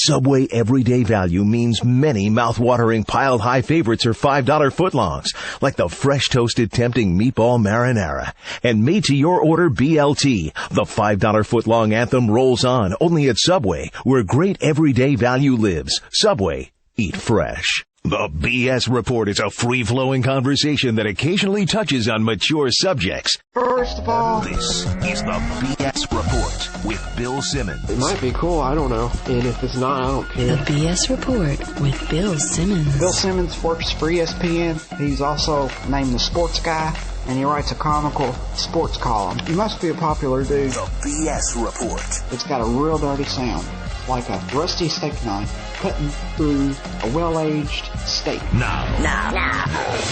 Subway everyday value means many mouth-watering pile-high favorites are $5 footlongs, like the fresh toasted tempting meatball marinara. And made to your order BLT, the $5 footlong anthem rolls on only at Subway, where great everyday value lives. Subway, eat fresh. The B.S. Report is a free-flowing conversation that occasionally touches on mature subjects. First of all, This is the B.S. Report with Bill Simmons. it might be cool, I don't know. And if it's not, I don't care. The B.S. Report with Bill Simmons. Bill Simmons works for ESPN. He's also named the sports guy, and he writes a comical sports column. He must be a popular dude. The B.S. Report. It's got a real dirty sound, like a rusty steak knife cutting through a well-aged steak. Now.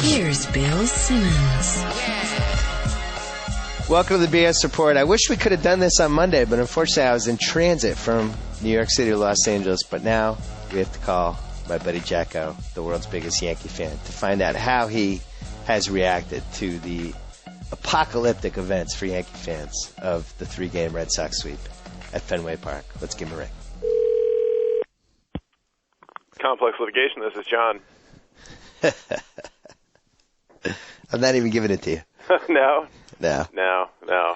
Here's Bill Simmons. Welcome to the B.S. Report. I wish we could have done this on Monday, but unfortunately I was in transit from New York City to Los Angeles. But now we have to call my buddy JackO, the world's biggest Yankee fan, to find out how he has reacted to the apocalyptic events for Yankee fans of the 3-game Red Sox sweep at Fenway Park. Let's give him a ring. Complex litigation. This is John. I'm not even giving it to you. No. No.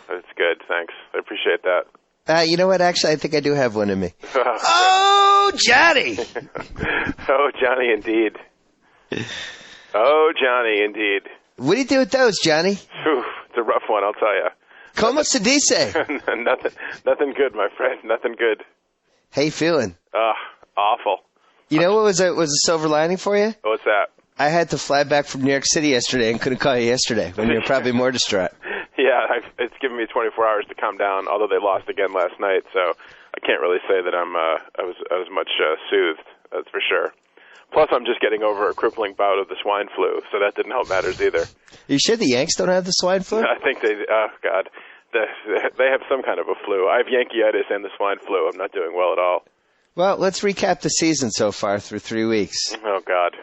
It's good. Thanks. I appreciate that. You know what? Actually, I think I do have one in me. Oh, Johnny! Oh, Johnny, indeed. Oh, Johnny, indeed. What do you do with those, Johnny? Whew, it's a rough one, I'll tell you. Como se dice? Nothing good, my friend. Nothing good. How you feeling? Awful. You know what was a silver lining for you? What's that? I had to fly back from New York City yesterday and couldn't call you yesterday when you were probably more distraught. Yeah, it's given me 24 hours to calm down, although they lost again last night, so I can't really say that I was much soothed, that's for sure. Plus, I'm just getting over a crippling bout of the swine flu, so that didn't help matters either. Are you sure the Yanks don't have the swine flu? I think they have some kind of a flu. I have Yankeeitis and the swine flu. I'm not doing well at all. Well, let's recap the season so far through 3 weeks. Oh, God.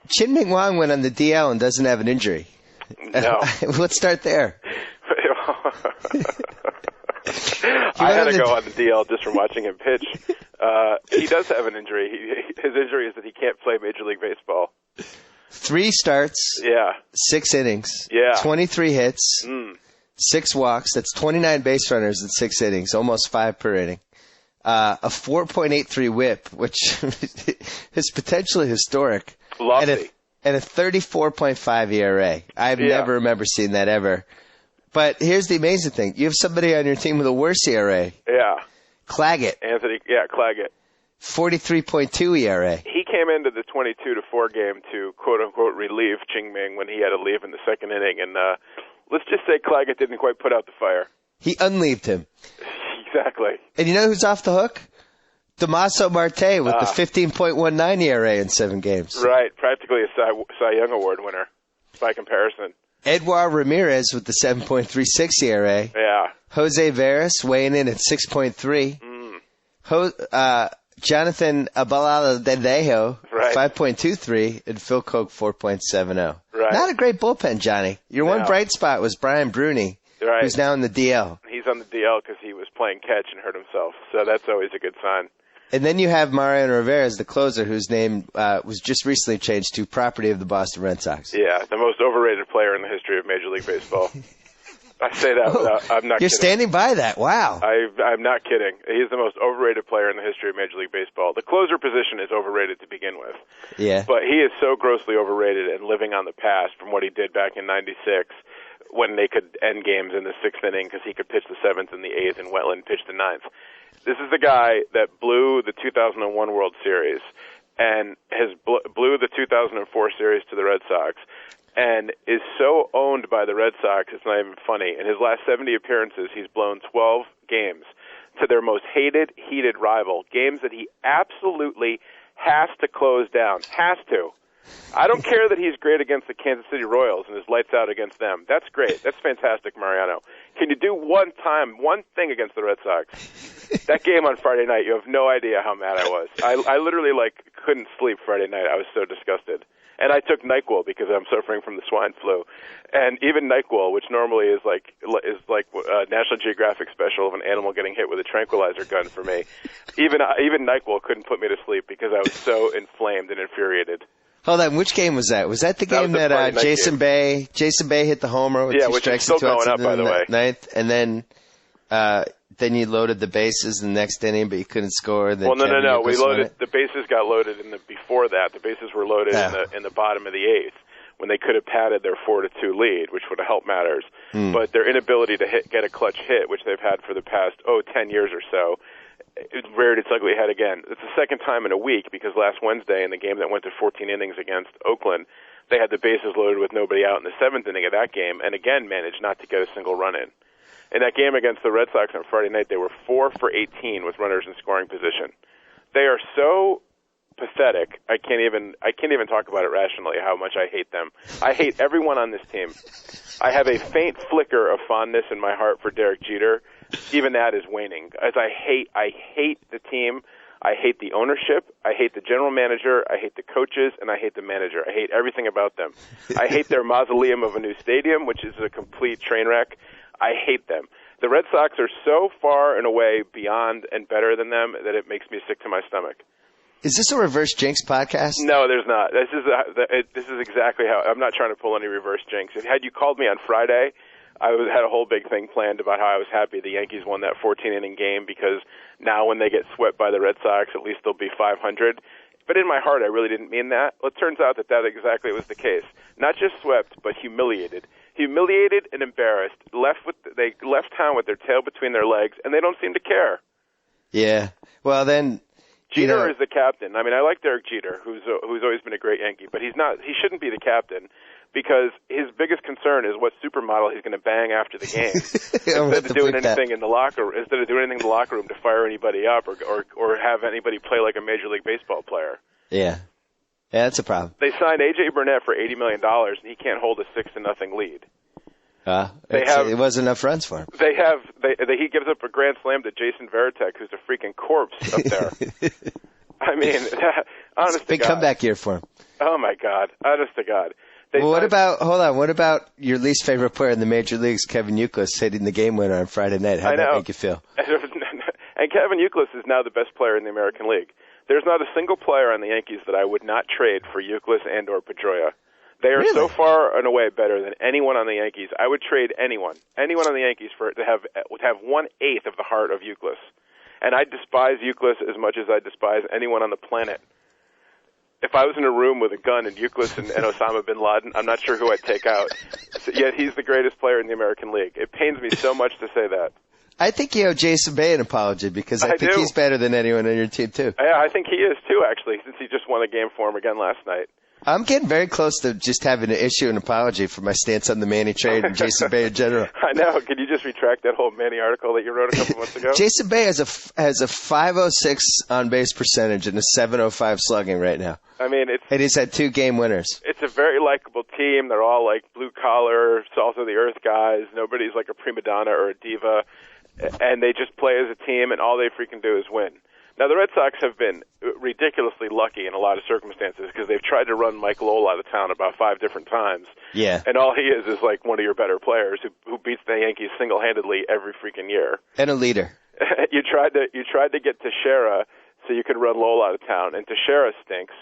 Chin-Ming Wang went on the DL and doesn't have an injury. No. Let's start there. I had to go on the DL just from watching him pitch. He does have an injury. His injury is that he can't play Major League Baseball. 3 starts. Yeah. 6 innings. Yeah. 23 hits. 6 walks. That's 29 base runners in 6 innings, almost 5 per inning. A 4.83 whip, which is potentially historic. Lofty. And a 34.5 ERA. I've never remember seeing that ever. But here's the amazing thing. You have somebody on your team with a worse ERA. Yeah. Claggett. Claggett. 43.2 ERA. He came into the 22-4 game to quote-unquote relieve Ching-Ming when he had to leave in the second inning. And let's just say Claggett didn't quite put out the fire. He unleaved him. Exactly. And you know who's off the hook? Damaso Marte with the 15.19 ERA in 7 games. Right. Practically a Cy Young Award winner by comparison. Edouard Ramirez with the 7.36 ERA. Yeah. Jose Veras weighing in at 6.3. Jonathan Abaladejo, right. 5.23, and Phil Koch, 4.70. Right. Not a great bullpen, Johnny. Your one bright spot was Brian Bruni, right. who's now in the DL. He's on the DL because he was playing catch and hurt himself, so that's always a good sign. And then you have Mariano Rivera as the closer, whose name was just recently changed to property of the Boston Red Sox. Yeah, the most overrated player in the history of Major League Baseball. I say that without, I'm not You're kidding. standing by that. Wow. I'm not kidding. He's the most overrated player in the history of Major League Baseball. The closer position is overrated to begin with. Yeah. But he is so grossly overrated and living on the past from what he did back in '96 when they could end games in the 6th inning because he could pitch the 7th and the 8th and Wetland pitched the 9th. This is the guy that blew the 2001 World Series and has blew the 2004 series to the Red Sox and is so owned by the Red Sox, it's not even funny. In his last 70 appearances, he's blown 12 games to their most hated, heated rival, games that he absolutely has to close down, has to. I don't care that he's great against the Kansas City Royals and is lights out against them. That's great. That's fantastic, Mariano. Can you do one thing against the Red Sox? That game on Friday night, you have no idea how mad I was. I literally couldn't sleep Friday night. I was so disgusted. And I took NyQuil because I'm suffering from the swine flu. And even NyQuil, which normally is like a National Geographic special of an animal getting hit with a tranquilizer gun for me, even NyQuil couldn't put me to sleep because I was so inflamed and infuriated. Hold on, which game was that? Was that the game that Jason Bay hit the homer with 2 strikes and 2 outs in the ninth, and then you loaded the bases in the next inning, but you couldn't score. Well, no. We loaded the bases got loaded before that. The bases were loaded in the bottom of the 8th when they could have padded their 4-2 lead, which would have helped matters. But their inability to get a clutch hit, which they've had for the past 10 years or so, it reared its ugly head again. It's the second time in a week because last Wednesday in the game that went to 14 innings against Oakland, they had the bases loaded with nobody out in the 7th inning of that game, and again managed not to get a single run in. In that game against the Red Sox on Friday night, they were 4 for 18 with runners in scoring position. They are so pathetic. I can't even talk about it rationally how much I hate them. I hate everyone on this team. I have a faint flicker of fondness in my heart for Derek Jeter. Even that is waning. As I hate the team. I hate the ownership. I hate the general manager. I hate the coaches, and I hate the manager. I hate everything about them. I hate their mausoleum of a new stadium, which is a complete train wreck. I hate them. The Red Sox are so far and away beyond and better than them that it makes me sick to my stomach. Is this a reverse jinx podcast? No, there's not. This is exactly how. I'm not trying to pull any reverse jinx. Had you called me on Friday, I had a whole big thing planned about how I was happy the Yankees won that 14-inning game because now when they get swept by the Red Sox, at least they'll be 500. But in my heart, I really didn't mean that. Well, it turns out that exactly was the case. Not just swept, but humiliated. Humiliated and embarrassed. They left town with their tail between their legs, and they don't seem to care. Yeah. Well, then Jeter is the captain. I mean, I like Derek Jeter, who's always been a great Yankee, but he's not. He shouldn't be the captain because his biggest concern is what supermodel he's going to bang after the game instead of doing anything in the locker room to fire anybody up or have anybody play like a Major League Baseball player. Yeah. Yeah, that's a problem. They signed A.J. Burnett for $80 million, and he can't hold a 6-0 lead. It wasn't enough runs for him. He gives up a grand slam to Jason Varitek, who's a freaking corpse up there. I mean, honest to God. Big comeback year for him. Oh, my God. Honest to God. What about your least favorite player in the major leagues, Kevin Youkilis, hitting the game winner on Friday night? How did that make you feel? And Kevin Youkilis is now the best player in the American League. There's not a single player on the Yankees that I would not trade for Youkilis and or Pedroia. They are so far and away better than anyone on the Yankees. I would trade anyone on the Yankees would have 1/8 of the heart of Youkilis. And I despise Youkilis as much as I despise anyone on the planet. If I was in a room with a gun and Youkilis and Osama bin Laden, I'm not sure who I'd take out. Yet he's the greatest player in the American League. It pains me so much to say that. I think you owe Jason Bay an apology because I think he's better than anyone on your team, too. Yeah, I think he is, too, actually, since he just won a game for him again last night. I'm getting very close to just having to issue an apology for my stance on the Manny trade and Jason Bay in general. I know. Can you just retract that whole Manny article that you wrote a couple months ago? Jason Bay has a 506 on-base percentage and a 705 slugging right now. I mean, and he's had 2 game winners. It's a very likable team. They're all like blue-collar, salt-of-the-earth guys. Nobody's like a prima donna or a diva. And they just play as a team, and all they freaking do is win. Now, the Red Sox have been ridiculously lucky in a lot of circumstances because they've tried to run Mike Lowell out of town about 5 different times. Yeah. And all he is like one of your better players who beats the Yankees single-handedly every freaking year. And a leader. You tried to get Teixeira so you could run Lowell out of town, and Teixeira stinks.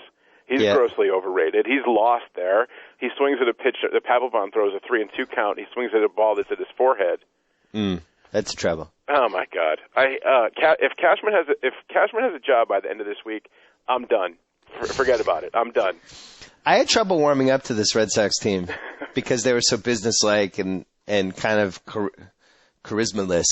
He's grossly overrated. He's lost there. He swings at a pitch. The Papelbon throws a 3-2 count. He swings at a ball that's at his forehead. That's trouble. Oh my God! If Cashman has a job by the end of this week, I'm done. Forget about it. I'm done. I had trouble warming up to this Red Sox team because they were so businesslike and kind of charisma-less,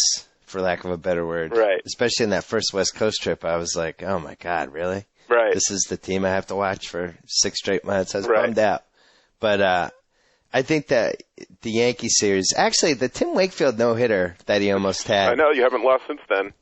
for lack of a better word. Right. Especially in that first West Coast trip, I was like, oh my God, really? Right. This is the team I have to watch for 6 straight months. I was bummed out. But I think that the Yankee series, actually the Tim Wakefield no-hitter that he almost had. I know, you haven't lost since then.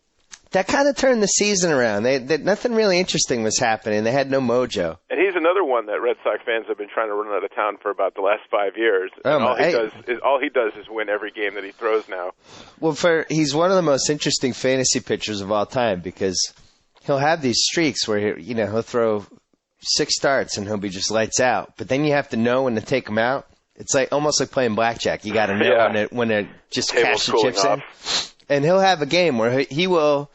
That kind of turned the season around. Nothing really interesting was happening. They had no mojo. And he's another one that Red Sox fans have been trying to run out of town for about the last 5 years. And all he does is win every game that he throws now. Well, he's one of the most interesting fantasy pitchers of all time because he'll have these streaks where he'll throw 6 starts and he'll be just lights out. But then you have to know when to take him out. It's like almost like playing blackjack. You got to know when to just cash the chips in. And he'll have a game where he will,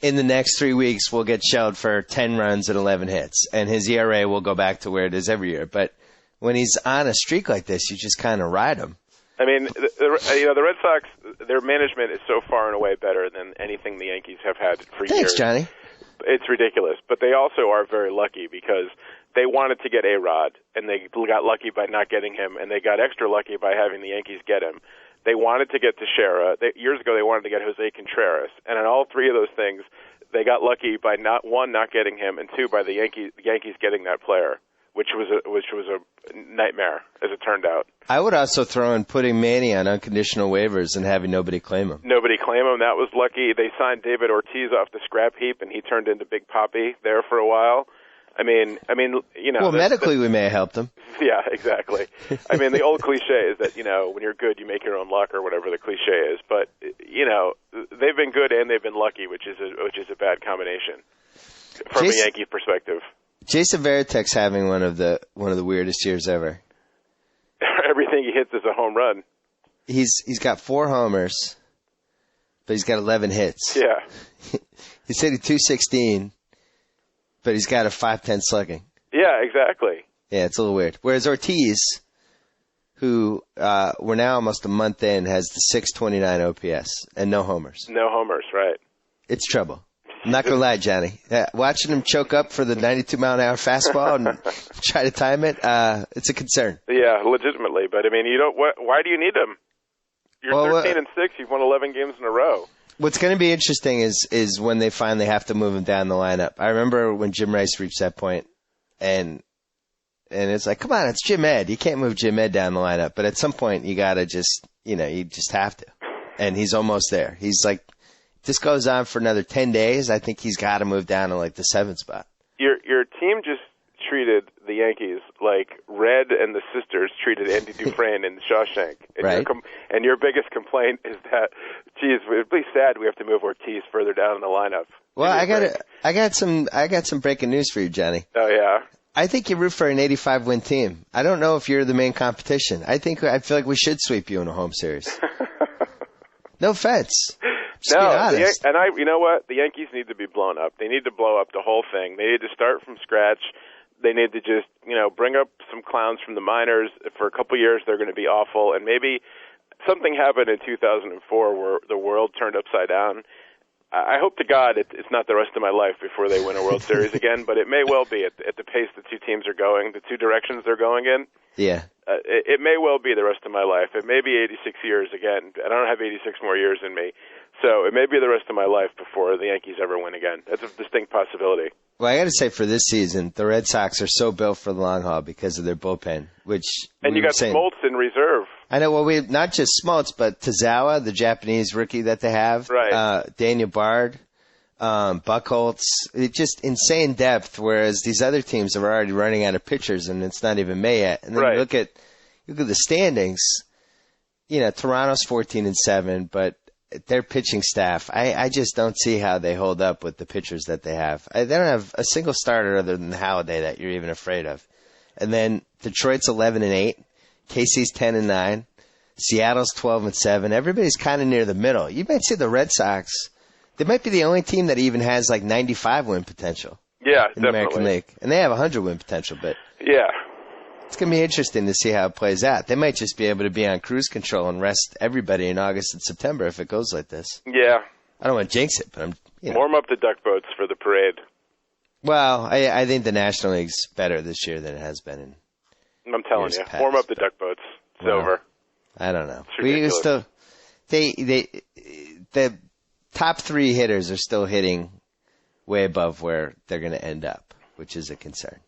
in the next 3 weeks, will get shelled for 10 runs and 11 hits. And his ERA will go back to where it is every year. But when he's on a streak like this, you just kind of ride him. I mean, the Red Sox, their management is so far and away better than anything the Yankees have had for years. Thanks, Johnny. It's ridiculous. But they also are very lucky because they wanted to get A-Rod, and they got lucky by not getting him, and they got extra lucky by having the Yankees get him. They wanted to get Teixeira. Years ago, they wanted to get Jose Contreras. And in all three of those things, they got lucky by not getting him, and 2, by the Yankees getting that player, which was a nightmare, as it turned out. I would also throw in putting Manny on unconditional waivers and having nobody claim him. Nobody claim him. That was lucky. They signed David Ortiz off the scrap heap, and he turned into Big Papi there for a while. I mean, you know. Well, medically, we may have helped him. Yeah, exactly. I mean, the old cliche is that, you know, when you're good, you make your own luck, or whatever the cliche is. But, you know, they've been good and they've been lucky, which is a bad combination from a Yankee perspective. Jason Varitek's having one of the weirdest years ever. Everything he hits is a home run. He's got 4 homers, but he's got 11 hits. Yeah. He's hitting .216, but he's got a .510 slugging. Yeah, exactly. Yeah, it's a little weird. Whereas Ortiz, who we're now almost a month in, has the .629 OPS and no homers. No homers, right. It's trouble. I'm not going to lie, Johnny. Watching him choke up for the 92-mile-an-hour fastball and try to time it, it's a concern. Yeah, legitimately. But, I mean, why do you need him? You're 13-6. You've won 11 games in a row. What's going to be interesting is when they finally have to move him down the lineup. I remember when Jim Rice reached that point, and it's like, come on, it's Jim Ed. You can't move Jim Ed down the lineup. But at some point, you got to just, you just have to. And he's almost there. He's like, this goes on for another 10 days, I think he's got to move down to like the 7th spot. Your team just treated the Yankees like Red and the sisters treated Andy Dufresne in Shawshank. And right. And your biggest complaint is that, geez, it'd be sad we have to move Ortiz further down in the lineup. Well, I got some breaking news for you, Johnny. Oh yeah. I think you root for an 85-win team. I don't know if you're the main competition. I feel like we should sweep you in a home series. No offense. Just be honest. You know what? The Yankees need to be blown up. They need to blow up the whole thing. They need to start from scratch. They need to just, bring up some clowns from the minors. For a couple of years, they're going to be awful. And maybe something happened in 2004 where the world turned upside down. I hope to God it's not the rest of my life before they win a World Series again, but it may well be at the pace the two teams are going, the two directions they're going in. Yeah. It may well be the rest of my life. It may be 86 years again. I don't have 86 more years in me. So it may be the rest of my life before the Yankees ever win again. That's a distinct possibility. Well, I got to say, for this season, the Red Sox are so built for the long haul because of their bullpen, and you got Smoltz in reserve. I know. Well, we not just Smoltz, but Tozawa, the Japanese rookie that they have, right? Daniel Bard, Buchholz. It's just insane depth. Whereas these other teams are already running out of pitchers, and it's not even May yet. And then you look at the standings. Toronto's 14-7, but their pitching staff, I just don't see how they hold up with the pitchers that they have. They don't have a single starter other than Halladay that you're even afraid of. And then Detroit's 11-8, KC's 10-9, Seattle's 12-7. Everybody's kind of near the middle. You might see the Red Sox. They might be the only team that even has like 95 win potential. Yeah, in the American League, and they have 100 win potential. But yeah. It's going to be interesting to see how it plays out. They might just be able to be on cruise control and rest everybody in August and September if it goes like this. Yeah. I don't want to jinx it, but warm up the duck boats for the parade. Well, I think the National League's better this year than it has been I'm telling you. Past. Warm up the duck boats. It's over. I don't know. We still the top 3 hitters are still hitting way above where they're going to end up, which is a concern.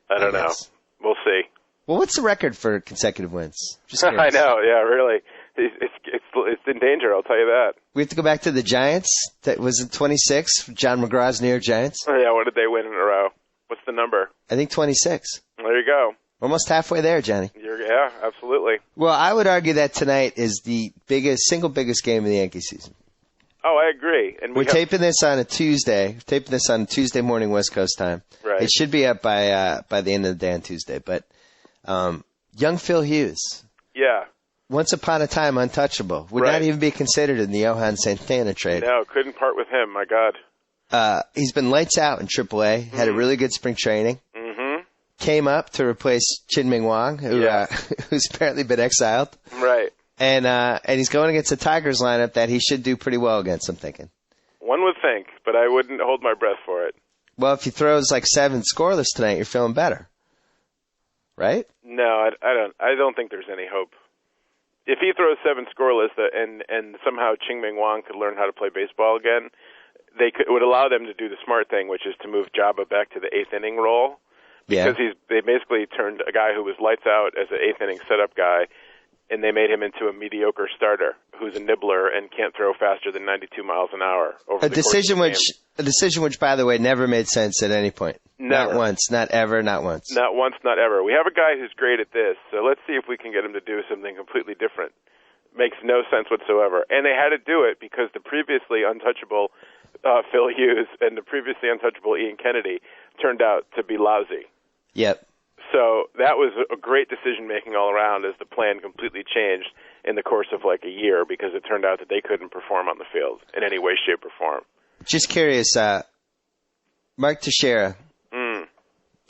I don't know. We'll see. Well, what's the record for consecutive wins? Just I know, yeah, really. It's in danger, I'll tell you that. We have to go back to the Giants. That was it 26, John McGraw's New York Giants? Oh, yeah, what did they win in a row? What's the number? I think 26. There you go. Almost halfway there, Johnny. Yeah, absolutely. Well, I would argue that tonight is the single biggest game of the Yankee season. Oh, I agree. And we're taping this on a Tuesday. We're taping this on Tuesday morning West Coast time. Right. Right. It should be up by the end of the day on Tuesday. But young Phil Hughes. Yeah. Once upon a time untouchable. Would not even be considered in the Johan Santana trade. No, couldn't part with him. My God. He's been lights out in AAA. Had a really good spring training. Mm-hmm. Came up to replace Chin-Ming Wang, who's apparently been exiled. Right. And he's going against the Tigers lineup that he should do pretty well against, I'm thinking. One would think, but I wouldn't hold my breath for it. Well, if he throws like 7 scoreless tonight, you're feeling better. Right? No, I don't think there's any hope. If he throws 7 scoreless and somehow Ching-Ming Wang could learn how to play baseball again, it would allow them to do the smart thing, which is to move Jabba back to the 8th inning role. Because they basically turned a guy who was lights out as an 8th inning setup guy, and they made him into a mediocre starter who's a nibbler and can't throw faster than 92 miles an hour. A decision which, by the way, never made sense at any point. Never. Not once, not ever, not once. Not once, not ever. We have a guy who's great at this, so let's see if we can get him to do something completely different. Makes no sense whatsoever. And they had to do it because the previously untouchable Phil Hughes and the previously untouchable Ian Kennedy turned out to be lousy. Yep. So that was a great decision-making all around as the plan completely changed in the course of like a year because it turned out that they couldn't perform on the field in any way, shape, or form. Just curious, Mark Teixeira,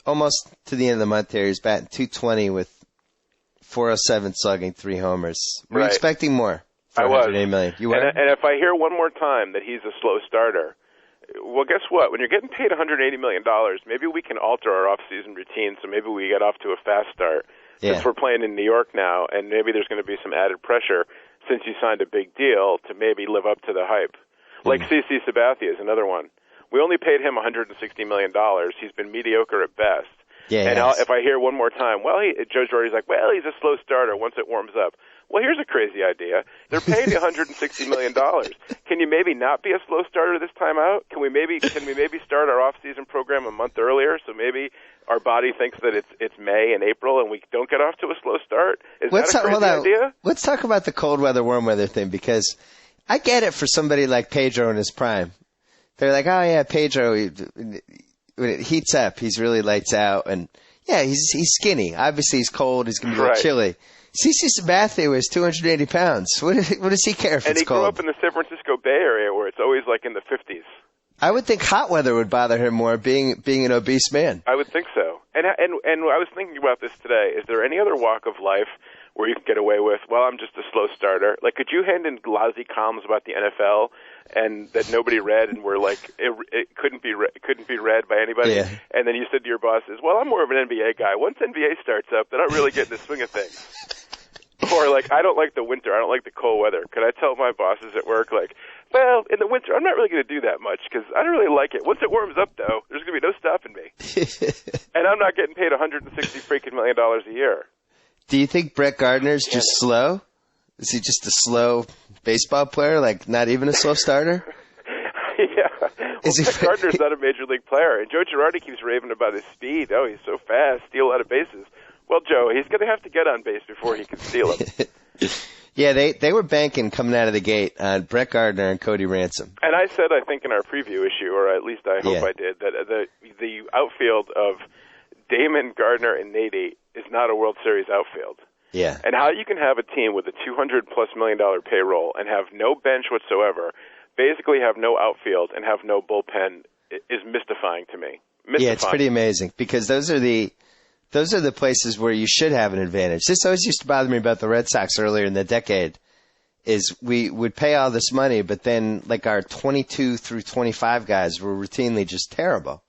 almost to the end of the month here, he's batting .220 with .407 slugging, 3 homers. Were you expecting more? I was. $180 million. You were? And if I hear one more time that he's a slow starter, well, guess what? When you're getting paid $180 million, maybe we can alter our off-season routine so maybe we get off to a fast start. Since we're playing in New York now, and maybe there's going to be some added pressure since you signed a big deal to maybe live up to the hype. Like CC Sabathia is another one. We only paid him $160 million. He's been mediocre at best. Yeah, and if I hear one more time, Joe Girardi's like, he's a slow starter once it warms up. Well, here's a crazy idea. They're paying you $160 million. Can you maybe not be a slow starter this time out? Can we maybe start our off-season program a month earlier so maybe our body thinks that it's May and April and we don't get off to a slow start? Is that a crazy idea? Let's talk about the cold weather, warm weather thing because I get it for somebody like Pedro in his prime. They're like, oh, yeah, Pedro, when it heats up, he's really lights out. And, yeah, he's skinny. Obviously, he's cold. He's going to be a little chilly. CC Sabathia was 280 pounds. What does he care if it's cold? And he grew up in the San Francisco Bay Area where it's always like in the 50s. I would think hot weather would bother him more, being an obese man. I would think so. And I was thinking about this today. Is there any other walk of life where you can get away with, I'm just a slow starter? Like, could you hand in lousy columns about the NFL and that nobody read and were like, it couldn't be read by anybody? Yeah. And then you said to your bosses, I'm more of an NBA guy. Once NBA starts up, then I really get in the swing of things. Or, like, I don't like the winter. I don't like the cold weather. Could I tell my bosses at work, like, in the winter, I'm not really going to do that much because I don't really like it. Once it warms up, though, there's going to be no stopping me. And I'm not getting paid $160 freaking million a year. Do you think Brett Gardner's just slow? Is he just a slow baseball player, like not even a slow starter? Yeah. Brett Gardner's not a major league player. And Joe Girardi keeps raving about his speed. Oh, he's so fast, steal a lot of bases. Well, Joe, he's going to have to get on base before he can steal them. Yeah, they were banking coming out of the gate on Brett Gardner and Cody Ransom. And I said, I think in our preview issue, or at least I hope I did, that the outfield of Damon, Gardner, and Nady is not a World Series outfield. Yeah. And how you can have a team with a $200+ million payroll and have no bench whatsoever, basically have no outfield and have no bullpen is mystifying to me. Yeah, it's pretty amazing because those are the places where you should have an advantage. This always used to bother me about the Red Sox earlier in the decade is we would pay all this money, but then like our 22 through 25 guys were routinely just terrible.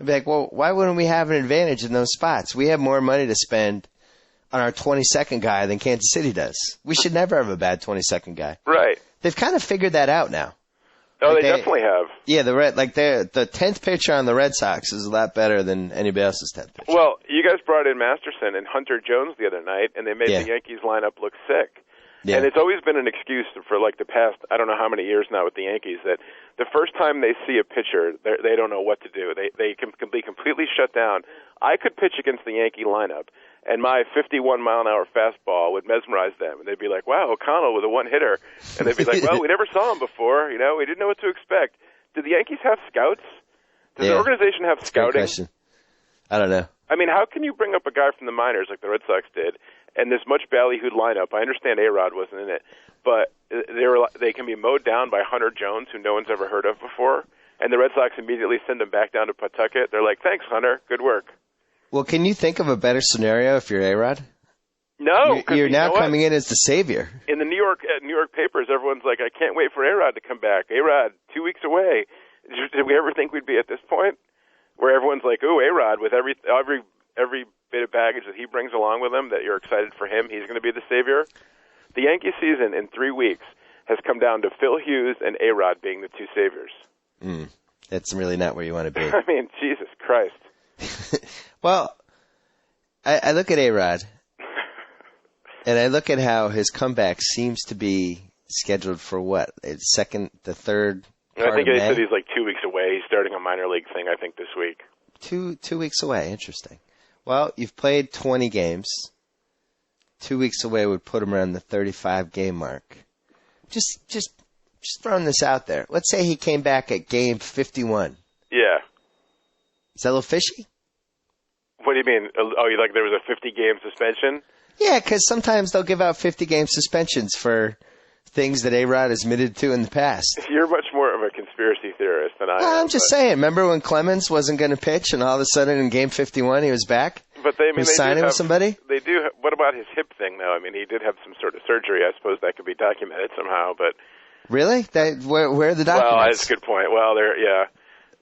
I'd be like, well, why wouldn't we have an advantage in those spots? We have more money to spend on our 22nd guy than Kansas City does. We should never have a bad 22nd guy. Right. They've kind of figured that out now. Oh, like they definitely have. Yeah, the 10th pitcher on the Red Sox is a lot better than anybody else's 10th pitcher. Well, you guys brought in Masterson and Hunter Jones the other night, and they made the Yankees lineup look sick. Yeah. And it's always been an excuse for like the past, I don't know how many years now with the Yankees, that the first time they see a pitcher, they don't know what to do. They can be completely shut down. I could pitch against the Yankee lineup, and my 51-mile-an-hour fastball would mesmerize them. And they'd be like, wow, O'Connell with a one-hitter. And they'd be like, well, we never saw him before. You know, we didn't know what to expect. Do the Yankees have scouts? Does the organization have scouting? I don't know. I mean, how can you bring up a guy from the minors like the Red Sox did, and this much ballyhooed lineup? I understand A-Rod wasn't in it, but they can be mowed down by Hunter Jones, who no one's ever heard of before, and the Red Sox immediately send him back down to Pawtucket. They're like, thanks, Hunter. Good work. Well, can you think of a better scenario if you're A-Rod? No. You're now coming in as the savior. In the New York papers, everyone's like, I can't wait for A-Rod to come back. A-Rod, 2 weeks away. Did we ever think we'd be at this point? Where everyone's like, "Ooh, A-Rod," with every bit of baggage that he brings along with him, that you're excited for him, he's going to be the savior. The Yankee season in 3 weeks has come down to Phil Hughes and A-Rod being the two saviors. That's really not where you want to be. I mean, Jesus Christ. Well, I look at A-Rod, and I look at how his comeback seems to be scheduled for what? The third. I think they said he's like 2 weeks away. He's starting a minor league thing, I think, this week. 2 weeks away. Interesting. Well, you've played 20 games. 2 weeks away would put him around the 35-game mark. Just throwing this out there. Let's say he came back at game 51. Yeah. Is that a little fishy? What do you mean? Oh, you like there was a 50-game suspension? Yeah, because sometimes they'll give out 50-game suspensions for things that A-Rod has admitted to in the past. You're much more of a conspiracy theorist than I am. I'm just saying. Remember when Clemens wasn't going to pitch, and all of a sudden in Game 51 he was back? But they signing with somebody? They do. What about his hip thing, though? I mean, he did have some sort of surgery. I suppose that could be documented somehow. But really, where are the documents? Well, that's a good point. Well,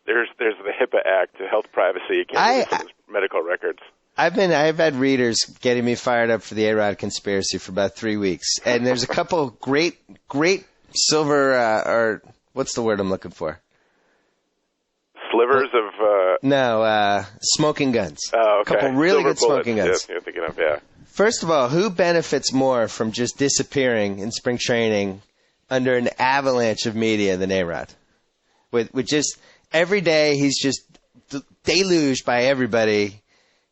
there's the HIPAA Act, to health privacy. You can't release medical records. I've had readers getting me fired up for the A-Rod conspiracy for about 3 weeks, and there's a couple great silver or what's the word I'm looking for? Slivers of smoking guns. Oh, okay. A couple really silver good smoking guns. Yes, you're thinking of, yeah. First of all, who benefits more from just disappearing in spring training under an avalanche of media than A-Rod? With just every day he's just deluged by everybody.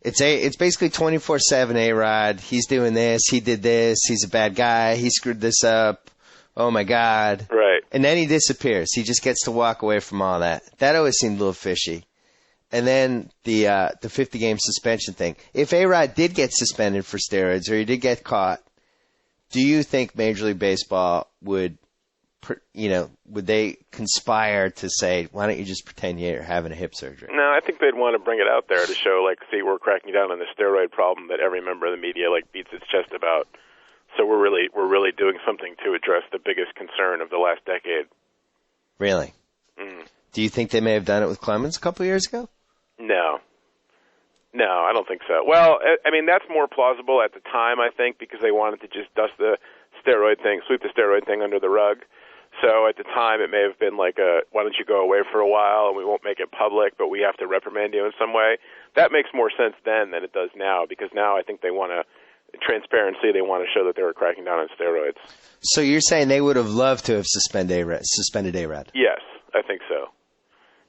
It's basically 24/7 A-Rod. He's doing this. He did this. He's a bad guy. He screwed this up. Oh, my God. Right. And then he disappears. He just gets to walk away from all that. That always seemed a little fishy. And then the 50-game suspension thing. If A-Rod did get suspended for steroids or he did get caught, do you think Major League Baseball would they conspire to say, why don't you just pretend you're having a hip surgery? No, I think they'd want to bring it out there to show, like, see, we're cracking down on the steroid problem that every member of the media, like, beats its chest about. So we're really doing something to address the biggest concern of the last decade. Really? Do you think they may have done it with Clemens a couple of years ago? No, I don't think so. Well, I mean, that's more plausible at the time, I think, because they wanted to just sweep the steroid thing under the rug. So at the time, it may have been like why don't you go away for a while and we won't make it public, but we have to reprimand you in some way. That makes more sense then than it does now, because now I think they want transparency. They want to show that they were cracking down on steroids. So you're saying they would have loved to have suspended A-Rod? Yes, I think so.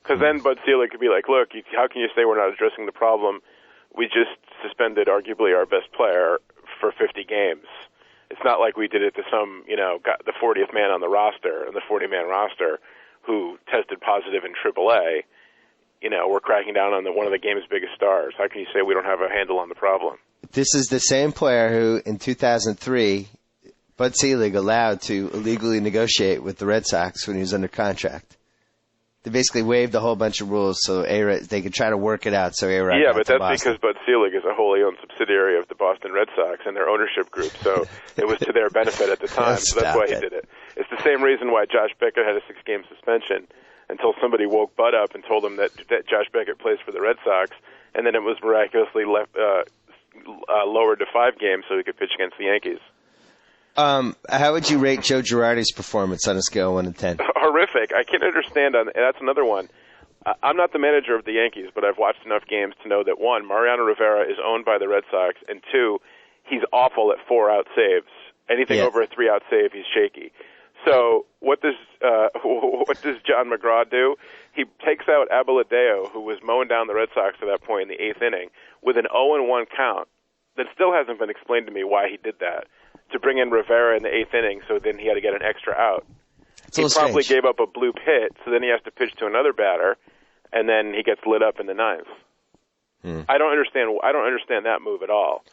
Because then Bud Selig could be like, look, how can you say we're not addressing the problem? We just suspended arguably our best player for 50 games. It's not like we did it to some, got the 40th man on the roster, and the 40-man roster who tested positive in AAA. We're cracking down on one of the game's biggest stars. How can you say we don't have a handle on the problem? This is the same player who, in 2003, Bud Selig allowed to illegally negotiate with the Red Sox when he was under contract. They basically waived a whole bunch of rules so they could try to work it out so A-Rod Yeah, got but to that's Boston. because Bud Selig is a wholly owned subsidiary of the Boston Red Sox and their ownership group, so it was to their benefit at the time, so that's why he did it. It's the same reason why Josh Beckett had a 6-game suspension until somebody woke Bud up and told him that Josh Beckett plays for the Red Sox, and then it was miraculously lowered to 5 games so he could pitch against the Yankees. How would you rate Joe Girardi's performance on a scale of 1 to 10? Horrific. I can't understand. That's another one. I'm not the manager of the Yankees, but I've watched enough games to know that, 1, Mariano Rivera is owned by the Red Sox, and 2, he's awful at 4-out saves. Anything over a 3-out save, he's shaky. So what does John McGraw do? He takes out Abeladeo, who was mowing down the Red Sox at that point in the 8th inning, with an 0-1 count. That still hasn't been explained to me why he did that, to bring in Rivera in the 8th inning, so then he had to get an extra out. He probably gave up a bloop hit, so then he has to pitch to another batter, and then he gets lit up in the 9th. I don't understand that move at all.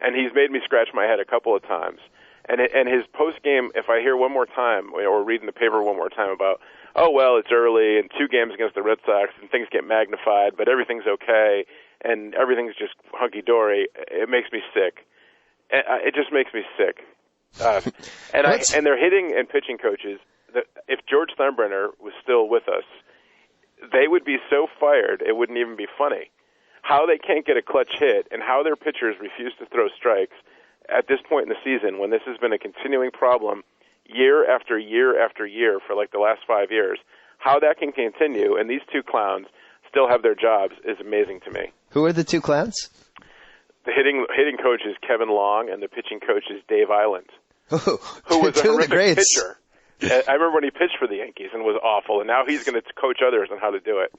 And he's made me scratch my head a couple of times. And his post game, if I hear one more time or read in the paper one more time about, oh well, it's early and 2 games against the Red Sox and things get magnified, but everything's okay and everything's just hunky dory, it makes me sick. It just makes me sick. And they're hitting and pitching coaches. If George Steinbrenner was still with us, they would be so fired it wouldn't even be funny. How they can't get a clutch hit and how their pitchers refuse to throw strikes at this point in the season when this has been a continuing problem year after year after year for like the last 5 years, how that can continue and these 2 clowns still have their jobs is amazing to me. Who are the 2 clowns? The hitting coach is Kevin Long and the pitching coach is Dave Island, who was a horrific pitcher. I remember when he pitched for the Yankees and was awful, and now he's going to coach others on how to do it.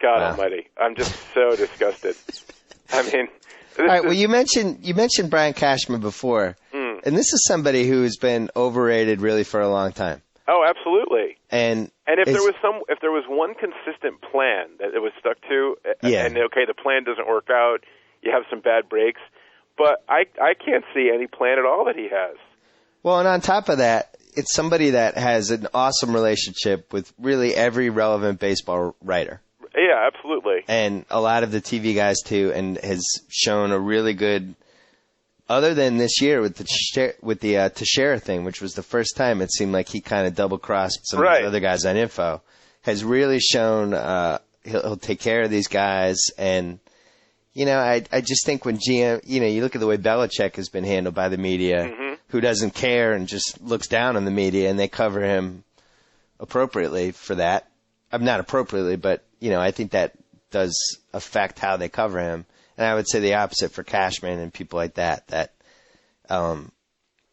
God almighty. I'm just so disgusted. I mean... All right, well, you mentioned Brian Cashman before, and this is somebody who has been overrated really for a long time. Oh, absolutely. And if there was one consistent plan that it was stuck to, and okay, the plan doesn't work out, you have some bad breaks, but I can't see any plan at all that he has. Well, and on top of that, it's somebody that has an awesome relationship with really every relevant baseball writer. Yeah, absolutely. And a lot of the TV guys, too, and has shown a really good, other than this year with the Teixeira thing, which was the first time it seemed like he kind of double-crossed some of the other guys on info, has really shown he'll take care of these guys. And, I just think when GM, you look at the way Belichick has been handled by the media, who doesn't care and just looks down on the media, and they cover him appropriately for that. Not appropriately, but, I think that does affect how they cover him. And I would say the opposite for Cashman and people like that,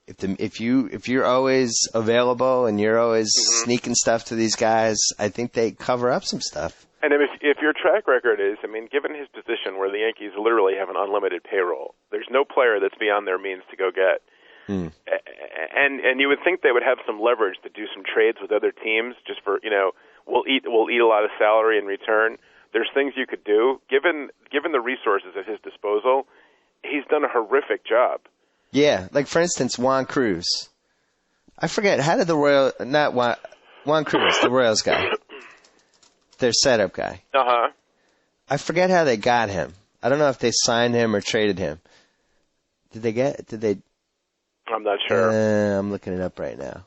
if you're always available and you're always sneaking stuff to these guys, I think they cover up some stuff. And if your track record is, given his position where the Yankees literally have an unlimited payroll, there's no player that's beyond their means to go get. And you would think they would have some leverage to do some trades with other teams just for, we'll eat a lot of salary in return. There's things you could do. Given the resources at his disposal, he's done a horrific job. Yeah, like for instance, Juan Cruz. I forget, how did Juan Cruz, the Royals guy, their setup guy. I forget how they got him. I don't know if they signed him or traded him. Did they? I'm not sure. I'm looking it up right now.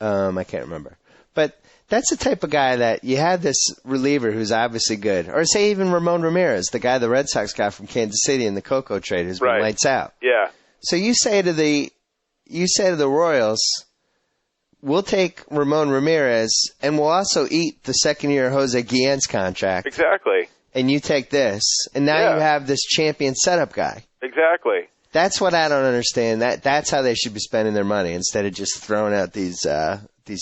I can't remember. But that's the type of guy that you have this reliever who's obviously good. Or say even Ramon Ramirez, the guy the Red Sox got from Kansas City in the Coco trade who's been lights out. Yeah. So you say to the Royals, we'll take Ramon Ramirez and we'll also eat the second year of Jose Guillen's contract. Exactly. And you take this. And now you have this champion setup guy. Exactly. That's what I don't understand. That's how they should be spending their money instead of just throwing out these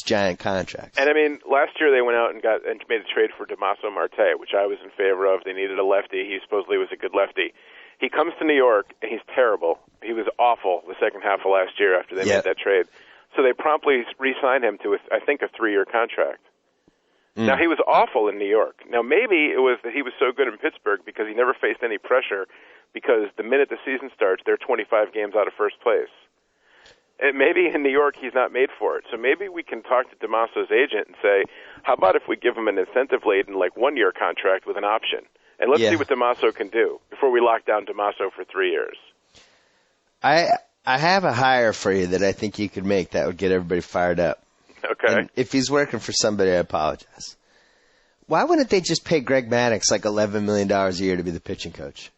giant contracts. And last year they went out and made a trade for Damaso Marte, which I was in favor of. They needed a lefty. He supposedly was a good lefty. He comes to New York and he's terrible. He was awful the second half of last year after they made that trade. So they promptly re-signed him to I think a 3-year contract. Now he was awful in New York. Now maybe it was that he was so good in Pittsburgh because he never faced any pressure. Because the minute the season starts, they're 25 games out of first place. And maybe in New York he's not made for it. So maybe we can talk to Damaso's agent and say, how about if we give him an incentive-laden, 1-year contract with an option? And let's see what Damaso can do before we lock down Damaso for 3 years. I have a hire for you that I think you could make that would get everybody fired up. Okay. And if he's working for somebody, I apologize. Why wouldn't they just pay Greg Maddux $11 million a year to be the pitching coach?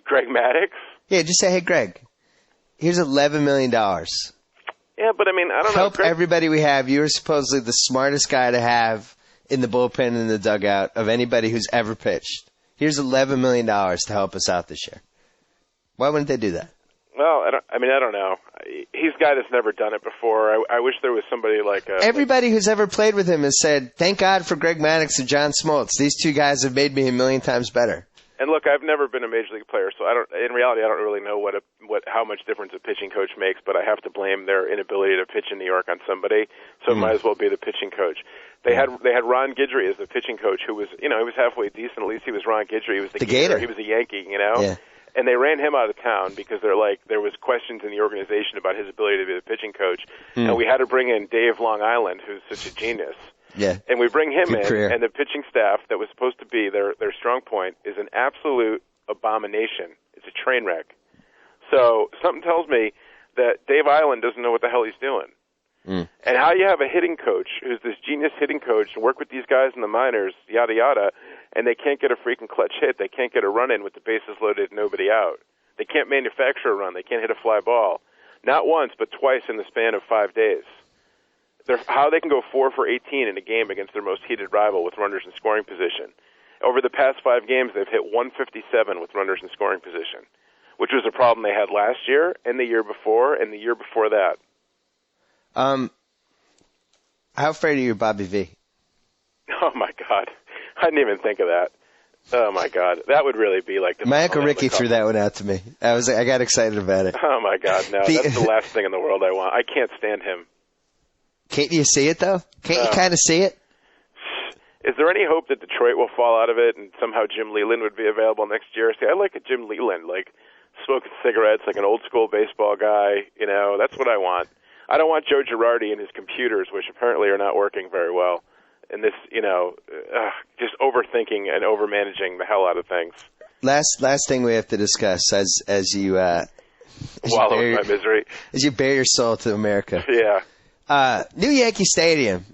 Greg Maddux? Yeah, just say, hey, Greg, here's $11 million. Yeah, but I don't know. Help everybody we have. You're supposedly the smartest guy to have in the bullpen and in the dugout of anybody who's ever pitched. Here's $11 million to help us out this year. Why wouldn't they do that? Well, I don't know. He's a guy that's never done it before. I wish there was somebody like... Everybody who's ever played with him has said, thank God for Greg Maddux and John Smoltz. These 2 guys have made me a million times better. And look, I've never been a major league player, so in reality, I don't really know how much difference a pitching coach makes. But I have to blame their inability to pitch in New York on somebody, so it might as well be the pitching coach. They had Ron Guidry as the pitching coach, who was he was halfway decent. At least he was Ron Guidry. He was the Gator. He was a Yankee, Yeah. And they ran him out of town because there was questions in the organization about his ability to be the pitching coach, and we had to bring in Dave Long Island, who's such a genius. Yeah. And we bring him in, career. and the pitching staff that was supposed to be their strong point is an absolute abomination. It's a train wreck. So something tells me that Dave Island doesn't know what the hell he's doing. And how you have a hitting coach who's this genius hitting coach and work with these guys in the minors, yada, yada, and they can't get a freaking clutch hit. They can't get a run in with the bases loaded, nobody out. They can't manufacture a run. They can't hit a fly ball. Not once, but twice in the span of 5 days. How they can go 4 for 18 in a game against their most heated rival with runners in scoring position. Over the past 5 games, they've hit 157 with runners in scoring position, which was a problem they had last year and the year before and the year before that. How afraid are you of Bobby V? Oh, my God. I didn't even think of that. Oh, my God. That would really be like the... My Uncle Ricky threw that one out to me. I got excited about it. Oh, my God. No, that's the last thing in the world I want. I can't stand him. Can't you see it, though? Can't you kind of see it? Is there any hope that Detroit will fall out of it and somehow Jim Leland would be available next year? See, I like a Jim Leland, like smoking cigarettes, like an old-school baseball guy. That's what I want. I don't want Joe Girardi and his computers, which apparently are not working very well. And this, just overthinking and overmanaging the hell out of things. Last thing we have to discuss as you wallow in my misery, as you bare your soul to America. Yeah. New Yankee Stadium.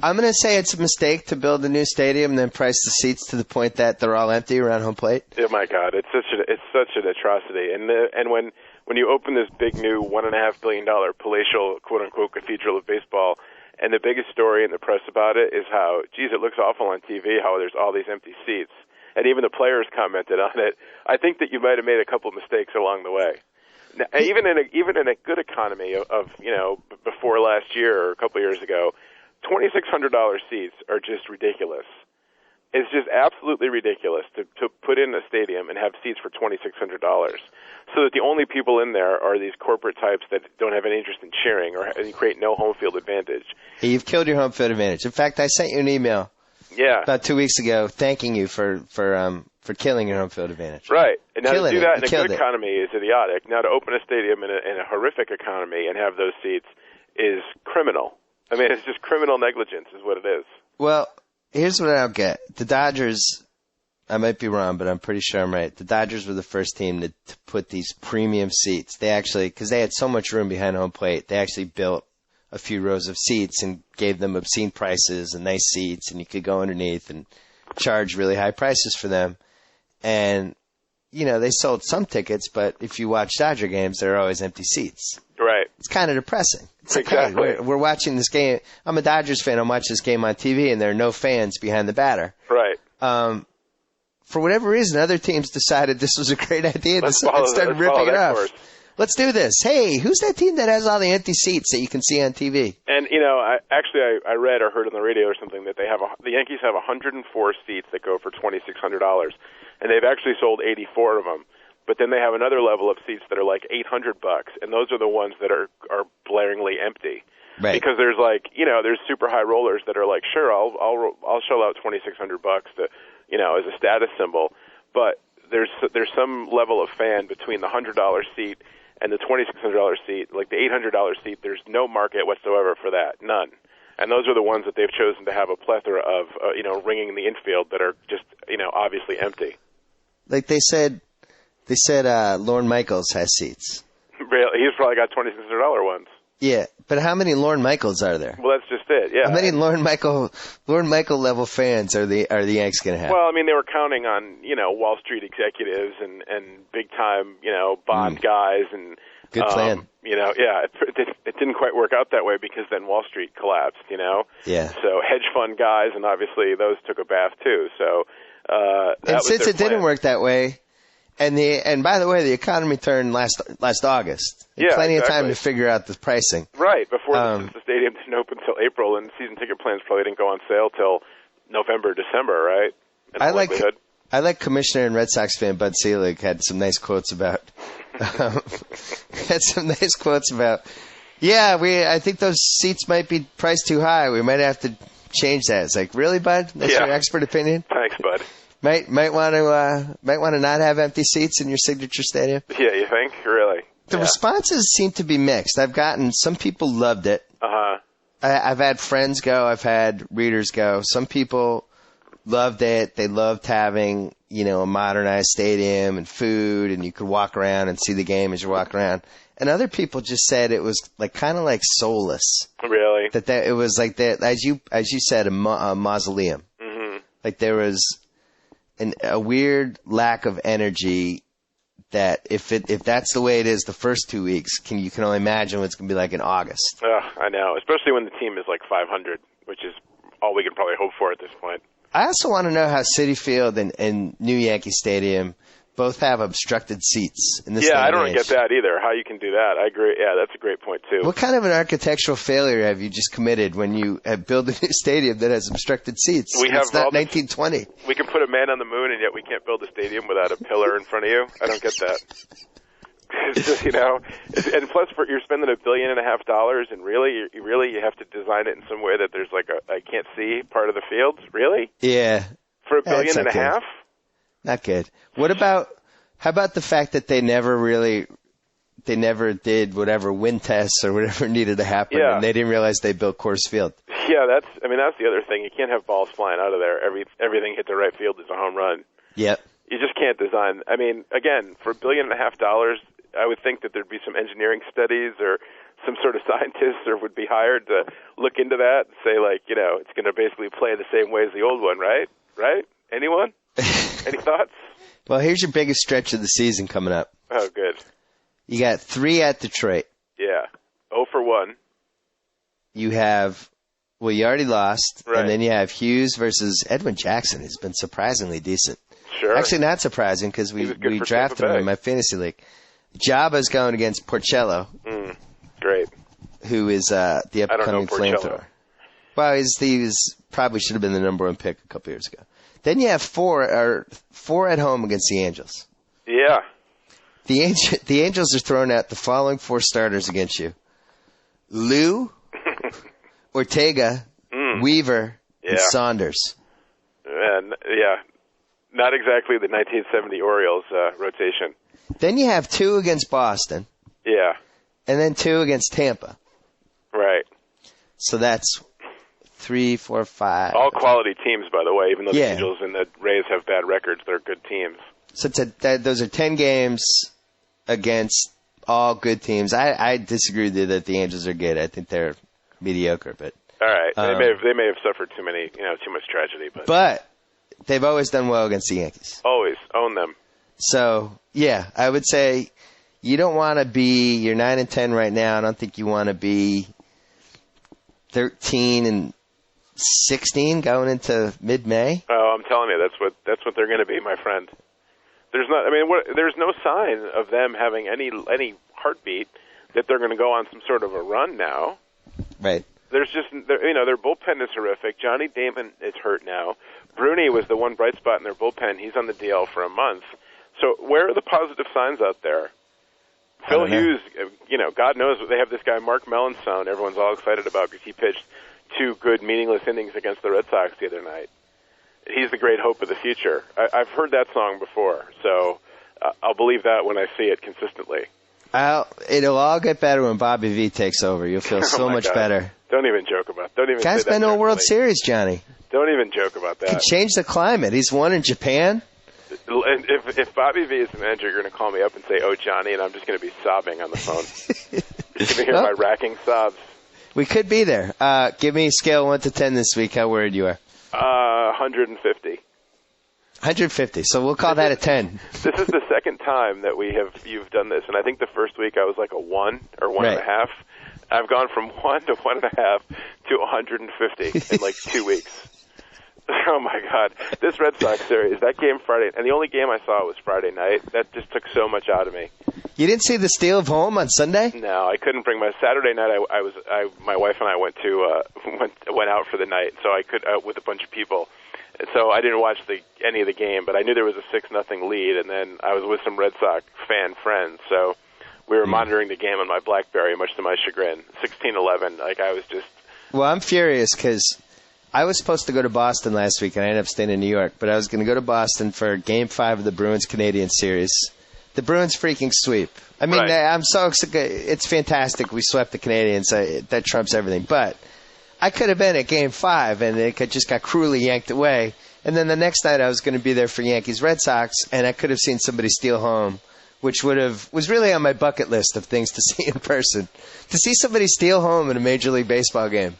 I'm going to say it's a mistake to build a new stadium and then price the seats to the point that they're all empty around home plate. Oh my God, it's such an atrocity. And when you open this big new $1.5 billion palatial quote unquote cathedral of baseball, and the biggest story in the press about it is how, geez, it looks awful on TV how there's all these empty seats, and even the players commented on it. I think that you might have made a couple of mistakes along the way. Now, even in a good economy of before last year or a couple of years ago, $2,600 seats are just ridiculous. It's just absolutely ridiculous to put in a stadium and have seats for $2,600, so that the only people in there are these corporate types that don't have any interest in cheering and create no home field advantage. Hey, you've killed your home field advantage. In fact, I sent you an email about 2 weeks ago thanking you for killing your home field advantage. Right. And now to do that in a good it. economy is idiotic. Now to open a stadium in a horrific economy and have those seats is criminal. I mean, it's just criminal negligence is what it is. Well, here's what I don't get. The Dodgers, I might be wrong, but I'm pretty sure I'm right. The Dodgers were the first team to put these premium seats. They actually, because they had so much room behind home plate, they actually built a few rows of seats and gave them obscene prices and nice seats, and you could go underneath and charge really high prices for them. And, they sold some tickets, but if you watch Dodger games, there are always empty seats. Right. It's kind of depressing. It's exactly. Like, hey, we're watching this game. I'm a Dodgers fan. I'm watching this game on TV, and there are no fans behind the batter. Right. For whatever reason, other temes decided this was a great idea and started ripping it off. Course. Let's do this. Hey, who's that team that has all the empty seats that you can see on TV? And, I read or heard on the radio or something that the Yankees have 104 seats that go for $2,600, and they've actually sold 84 of them. But then they have another level of seats that are like $800, and those are the ones that are blaringly empty. Right. Because there's there's super high rollers that are like, sure, I'll shell out $2,600 to, as a status symbol, but there's some level of fan between the $100 seat and the $2,600 seat. Like the $800 seat, there's no market whatsoever for that, none. And those are the ones that they've chosen to have a plethora of, ringing in the infield that are just, obviously empty. Like they said Lorne Michaels has seats. Really? He's probably got $2,600 ones. Yeah, but how many Lorne Michaels are there? Well, that's just it. Yeah. How many Lorne Michael level fans are the Yanks going to have? Well, I mean, they were counting on Wall Street executives and big time bond guys and good plan. It didn't quite work out that way because then Wall Street collapsed. Yeah. So hedge fund guys and obviously those took a bath too. So and since it didn't work that way. And by the way, the economy turned last August. Plenty of time to figure out the pricing. Right, before the stadium didn't open until April, and season ticket plans probably didn't go on sale till November, December, right? I like Commissioner and Red Sox fan Bud Selig had some nice quotes about. Yeah, I think those seats might be priced too high. We might have to change that. It's like, really, Bud? That's your expert opinion? Thanks, Bud. Might want to not have empty seats in your signature stadium. Yeah, you think? Really? The responses seem to be mixed. I've gotten some people loved it. I've had friends go. I've had readers go. Some people loved it. They loved having, a modernized stadium and food, and you could walk around and see the game as you walk around. And other people just said it was kind of like soulless. Really? That it was like that, as you said, a mausoleum. Mm-hmm. Like there was a weird lack of energy. That if that's the way it is the first 2 weeks, you can only imagine what it's going to be like in August. I know, especially when the team is like 500, which is all we can probably hope for at this point. I also want to know how Citi Field and New Yankee Stadium both have obstructed seats in this. Yeah, I don't get that either. How you can do that? I agree. Yeah, that's a great point too. What kind of an architectural failure have you just committed when you have built a new stadium that has obstructed seats? It's not 1920. We can put a man on the moon, and yet we can't build a stadium without a pillar in front of you. I don't get that. It's just, and plus you're spending $1.5 billion, and really you have to design it in some way that there's like I can't see part of the field. Really? Yeah. For $1.5 billion? Not good. How about the fact that they never did whatever wind tests or whatever needed to happen, and they didn't realize they built Coors Field? Yeah, that's the other thing. You can't have balls flying out of there. Everything hit the right field is a home run. Yep. You just can't design. Again, for $1.5 billion, I would think that there'd be some engineering studies or some sort of scientists would be hired to look into that and say, it's going to basically play the same way as the old one, right? Right? Anyone? Any thoughts? Well, here's your biggest stretch of the season coming up. Oh, good. You got 3 at Detroit. Yeah. 0 for 1. You have, you already lost. Right. And then you have Hughes versus Edwin Jackson, who's been surprisingly decent. Sure. Actually, not surprising because we drafted him in my fantasy league. Jaba's going against Porcello. Great. Who is the upcoming flamethrower. Well, he probably should have been the number 1 pick a couple years ago. Then you have 4 at home against the Angels. Yeah. The Angels are throwing out the following 4 starters against you: Lou, Ortega, Weaver, and Saunders. And not exactly the 1970 Orioles rotation. Then you have 2 against Boston. Yeah. And then 2 against Tampa. Right. So that's 3, 4, 5. All quality teams, by the way. Even though the Angels and the Rays have bad records, they're good teams. So those are 10 games against all good teams. I disagree with you that the Angels are good. I think they're mediocre. But all right, they may have suffered too much tragedy. But they've always done well against the Yankees. Always own them. So yeah, I would say you don't want to be. You're 9-10 right now. I don't think you want to be 13-16 going into mid-May. Oh, I'm telling you, that's what they're going to be, my friend. There's no sign of them having any heartbeat that they're going to go on some sort of a run now. Right. There's just their bullpen is horrific. Johnny Damon is hurt now. Bruni was the one bright spot in their bullpen. He's on the DL for a month. So where are the positive signs out there? Phil Hughes, God knows they have this guy Mark Mellenstone. Everyone's all excited about because he pitched 2 good meaningless innings against the Red Sox the other night. He's the great hope of the future. I've heard that song before, so I'll believe that when I see it consistently. It'll all get better when Bobby V takes over. You'll feel so much better. Don't even joke about. Don't even. Guy's been to a World Series, Johnny. Don't even joke about that. Could change the climate. He's won in Japan. And if Bobby V is the manager, you're going to call me up and say, "Oh, Johnny," and I'm just going to be sobbing on the phone. You're going to hear my racking sobs. We could be there. Give me a scale 1 to 10 this week. How worried you are? 150. 150. So we'll call that a 10. This is the second time that you've done this, and I think the first week I was like a 1 or 1.5. I've gone from 1 to 1.5 to 150 in like 2 weeks. Oh my God! This Red Sox series, that game Friday, and the only game I saw was Friday night. That just took so much out of me. You didn't see the steal of home on Sunday? No, I couldn't bring my Saturday night. My wife and I went out for the night, so I could with a bunch of people, And so I didn't watch any of the game, but I knew there was a 6-0 lead, and then I was with some Red Sox fan friends, so we were monitoring the game on my BlackBerry, much to my chagrin. 16-11, I was just... Well, I'm furious because I was supposed to go to Boston last week, and I ended up staying in New York, but I was going to go to Boston for Game 5 of the Bruins-Canadian series. The Bruins freaking sweep. I mean, right. I'm so excited. It's fantastic. We swept the Canadians. That trumps everything. But I could have been at Game 5, and it just got cruelly yanked away. And then the next night I was going to be there for Yankees Red Sox, and I could have seen somebody steal home, which was really on my bucket list of things to see in person. To see somebody steal home in a Major League Baseball game.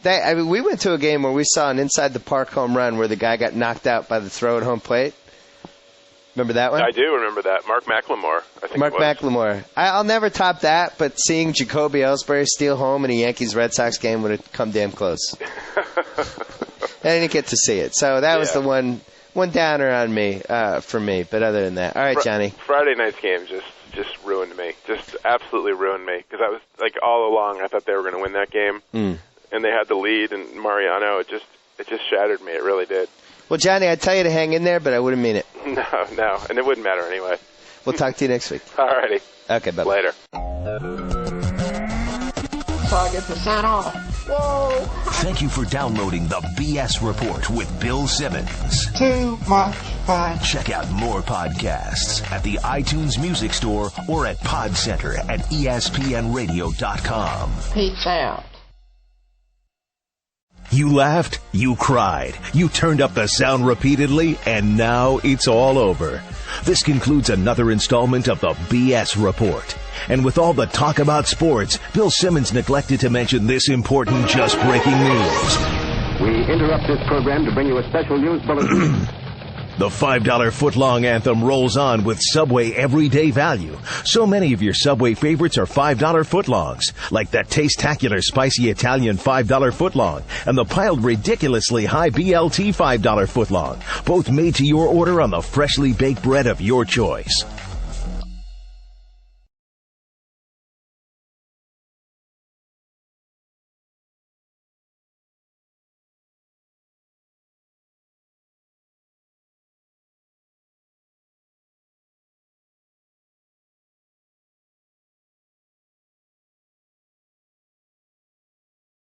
We went to a game where we saw an inside the park home run where the guy got knocked out by the throw at home plate. Remember that one? I do remember that. Mark McLemore, I think. Mark Mclemore. I'll never top that, but seeing Jacoby Ellsbury steal home in a Yankees Red Sox game would have come damn close. I didn't get to see it, so that was the one downer on me for me. But other than that, all right, Johnny. Friday night's game just ruined me. Just absolutely ruined me because I was all along I thought they were going to win that game, and they had the lead, and Mariano it just shattered me. It really did. Well, Johnny, I'd tell you to hang in there, but I wouldn't mean it. No, and it wouldn't matter anyway. We'll talk to you next week. All righty. Okay, bye-bye. Later. So I get to sign off. Whoa! Thank you for downloading the B.S. Report with Bill Simmons. Too much fun. Check out more podcasts at the iTunes Music Store or at Pod Center at ESPNRadio.com. Peace out. You laughed, you cried, you turned up the sound repeatedly, and now it's all over. This concludes another installment of the B.S. Report. And with all the talk about sports, Bill Simmons neglected to mention this important just breaking news. We interrupt this program to bring you a special news bulletin. The $5 footlong anthem rolls on with Subway everyday value. So many of your Subway favorites are $5 footlongs, like that taste-tacular spicy Italian $5 footlong and the piled ridiculously high BLT $5 footlong, both made to your order on the freshly baked bread of your choice.